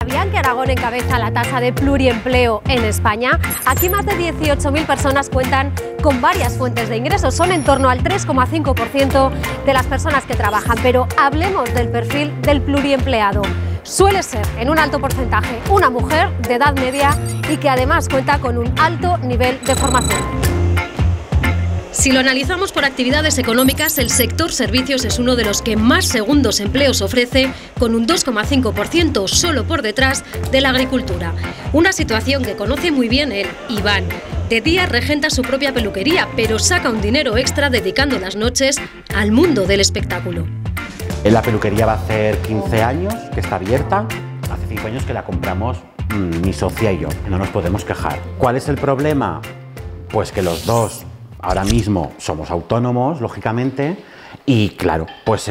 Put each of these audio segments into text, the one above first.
¿Sabían que Aragón encabeza la tasa de pluriempleo en España? Aquí más de 18.000 personas cuentan con varias fuentes de ingresos. Son en torno al 3,5% de las personas que trabajan. Pero hablemos del perfil del pluriempleado. Suele ser, en un alto porcentaje, una mujer de edad media y que además cuenta con un alto nivel de formación. Si lo analizamos por actividades económicas, el sector servicios es uno de los que más segundos empleos ofrece, con un 2,5%, solo por detrás de la agricultura. Una situación que conoce muy bien él, Iván. De día regenta su propia peluquería, pero saca un dinero extra dedicando las noches al mundo del espectáculo. La peluquería va a hacer 15 años que está abierta. Hace 5 años que la compramos mi socia y yo. No nos podemos quejar. ¿Cuál es el problema? Pues que los dos ahora mismo somos autónomos, lógicamente, y claro, pues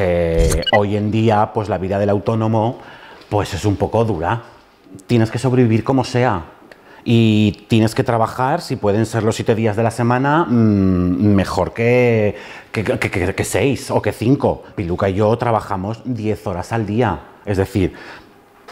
hoy en día pues la vida del autónomo pues es un poco dura. Tienes que sobrevivir como sea y tienes que trabajar, si pueden ser los 7 días de la semana, mejor que 6 o que 5. Piluca y yo trabajamos 10 horas al día, es decir,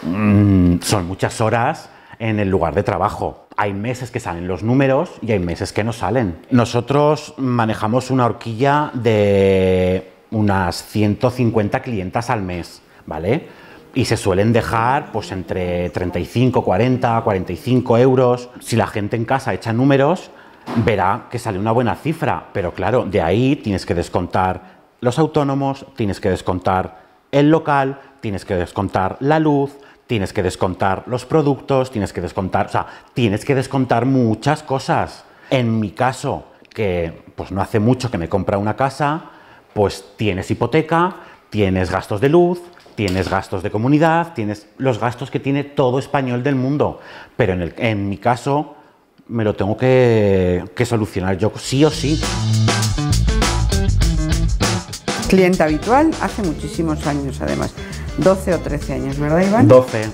son muchas horas en el lugar de trabajo. Hay meses que salen los números y hay meses que no salen. Nosotros manejamos una horquilla de unas 150 clientas al mes, ¿vale? Y se suelen dejar pues entre 35, 40, 45 euros. Si la gente en casa echa números, verá que sale una buena cifra. Pero claro, de ahí tienes que descontar los autónomos, tienes que descontar el local, tienes que descontar la luz, tienes que descontar los productos, tienes que descontar, o sea, tienes que descontar muchas cosas. En mi caso, que pues no hace mucho que me compra una casa, pues tienes hipoteca, tienes gastos de luz, tienes gastos de comunidad, tienes los gastos que tiene todo español del mundo. Pero en mi caso me lo tengo que solucionar yo sí o sí. Cliente habitual hace muchísimos años, además. 12 o 13 años, ¿verdad, Iván? 12.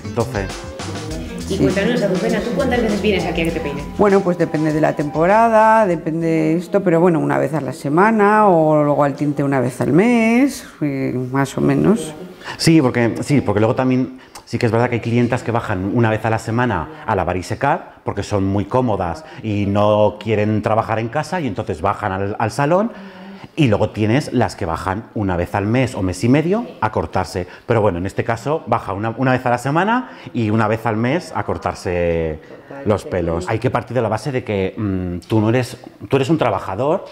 Y cuéntanos, Azucena, ¿tú cuántas veces vienes aquí a que te peinen? Bueno, pues depende de la temporada, depende de esto, pero bueno, una vez a la semana o luego al tinte una vez al mes, más o menos. Sí, porque luego también sí que es verdad que hay clientas que bajan una vez a la semana a lavar y secar porque son muy cómodas y no quieren trabajar en casa y entonces bajan al salón. Y luego tienes las que bajan una vez al mes o mes y medio a cortarse. Pero bueno, en este caso baja una vez a la semana y una vez al mes a cortarse los pelos. Hay que partir de la base de que tú eres un trabajador,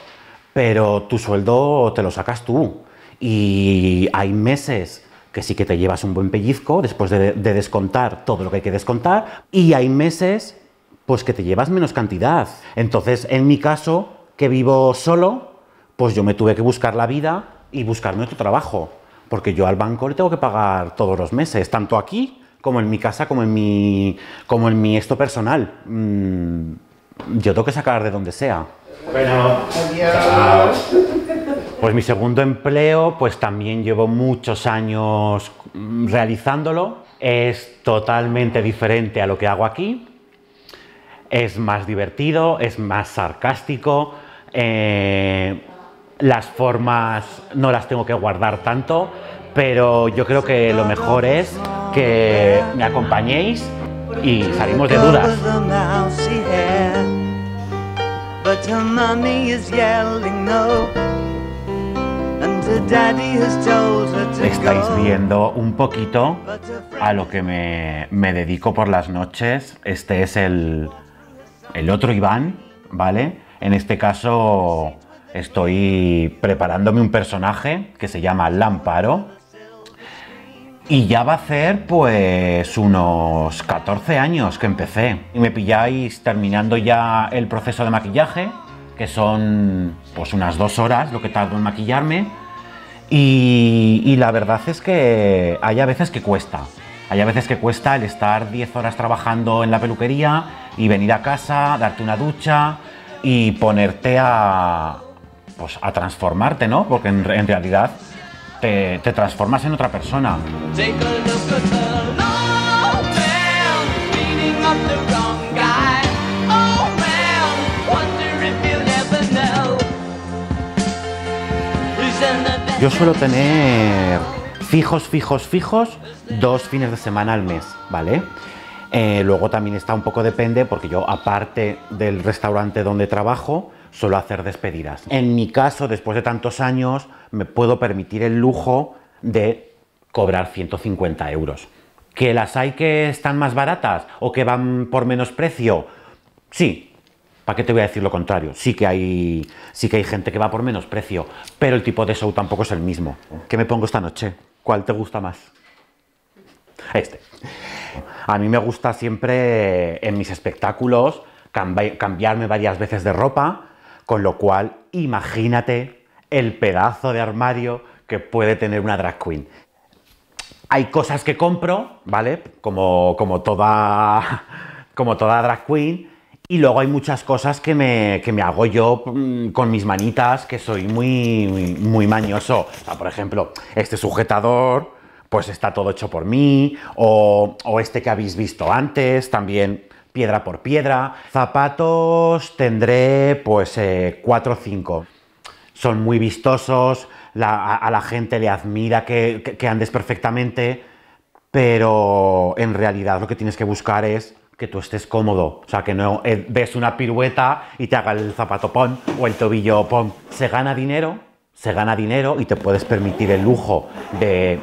pero tu sueldo te lo sacas tú. Y hay meses que sí que te llevas un buen pellizco después de descontar todo lo que hay que descontar. Y hay meses pues que te llevas menos cantidad. Entonces, en mi caso, que vivo solo, pues yo me tuve que buscar la vida y buscarme otro trabajo, porque yo al banco le tengo que pagar todos los meses, tanto aquí como en mi casa, como en mi esto personal. Yo tengo que sacar de donde sea. Bueno, pues mi segundo empleo, pues también llevo muchos años realizándolo. Es totalmente diferente a lo que hago aquí. Es más divertido, es más sarcástico. Las formas no las tengo que guardar tanto, pero yo creo que lo mejor es que me acompañéis y salimos de dudas. Estáis viendo un poquito a lo que me dedico por las noches. Este es el otro Iván, ¿vale? En este caso estoy preparándome un personaje que se llama Lámparo y ya va a hacer pues unos 14 años que empecé. Y me pilláis terminando ya el proceso de maquillaje, que son pues unas 2 horas lo que tardo en maquillarme, y la verdad es que hay a veces que cuesta. Hay a veces que cuesta el estar 10 horas trabajando en la peluquería y venir a casa, darte una ducha y ponerte a transformarte, ¿no? Porque en realidad te transformas en otra persona. Yo suelo tener fijos 2 fines de semana al mes, ¿vale? Luego también está un poco depende, porque yo, aparte del restaurante donde trabajo, suelo hacer despedidas. En mi caso, después de tantos años, me puedo permitir el lujo de cobrar 150 euros. ¿Que las hay que están más baratas o que van por menos precio? Sí. ¿Para qué te voy a decir lo contrario? Sí que hay gente que va por menos precio, pero el tipo de show tampoco es el mismo. ¿Qué me pongo esta noche? ¿Cuál te gusta más? Este. A mí me gusta siempre en mis espectáculos cambiarme varias veces de ropa, con lo cual imagínate el pedazo de armario que puede tener una drag queen. Hay cosas que compro, ¿vale? Como toda drag queen, y luego hay muchas cosas que me hago yo con mis manitas, que soy muy mañoso. O sea, por ejemplo, este sujetador, pues está todo hecho por mí, o este que habéis visto antes, también piedra por piedra. Zapatos tendré pues 4 o 5. Son muy vistosos, a la gente le admira que andes perfectamente, pero en realidad lo que tienes que buscar es que tú estés cómodo, o sea, que no ves una pirueta y te haga el zapato pon o el tobillo pon. Se gana dinero y te puedes permitir el lujo de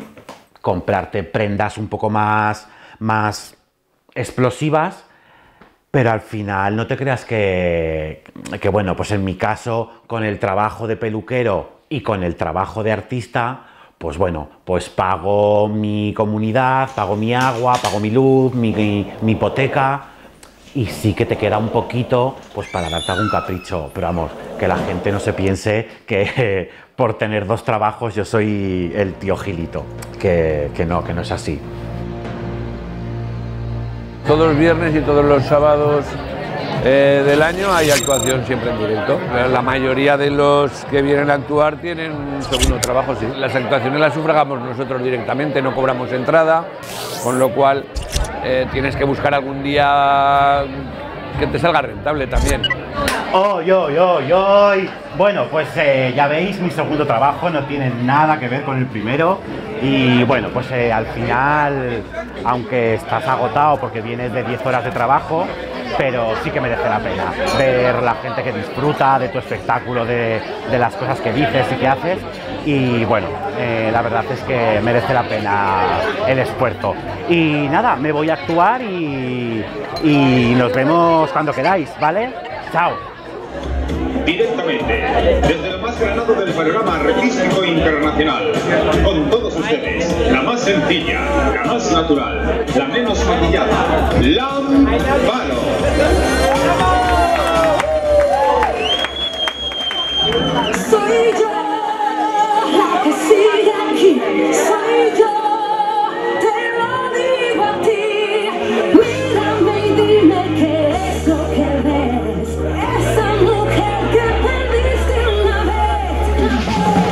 comprarte prendas un poco más explosivas, pero al final no te creas que bueno, pues en mi caso, con el trabajo de peluquero y con el trabajo de artista, pues bueno, pues pago mi comunidad, pago mi agua, pago mi luz, mi hipoteca, y sí que te queda un poquito pues para darte algún capricho, pero vamos, que la gente no se piense que por tener 2 trabajos yo soy el tío Gilito, que no es así. Todos los viernes y todos los sábados del año hay actuación siempre en directo. La mayoría de los que vienen a actuar tienen un segundo trabajo, sí. Las actuaciones las sufragamos nosotros directamente, no cobramos entrada, con lo cual tienes que buscar algún día que te salga rentable también. Bueno, pues ya veis, mi segundo trabajo no tiene nada que ver con el primero, y bueno, pues al final, aunque estás agotado porque vienes de 10 horas de trabajo, pero sí que merece la pena ver la gente que disfruta de tu espectáculo, de las cosas que dices y que haces, y bueno, la verdad es que merece la pena el esfuerzo. Y nada, me voy a actuar y nos vemos cuando queráis, ¿vale? ¡Chao! Directamente, desde lo más granado del panorama artístico internacional, con todos ustedes, la más sencilla, la más natural, la menos maquillada, Lamparo.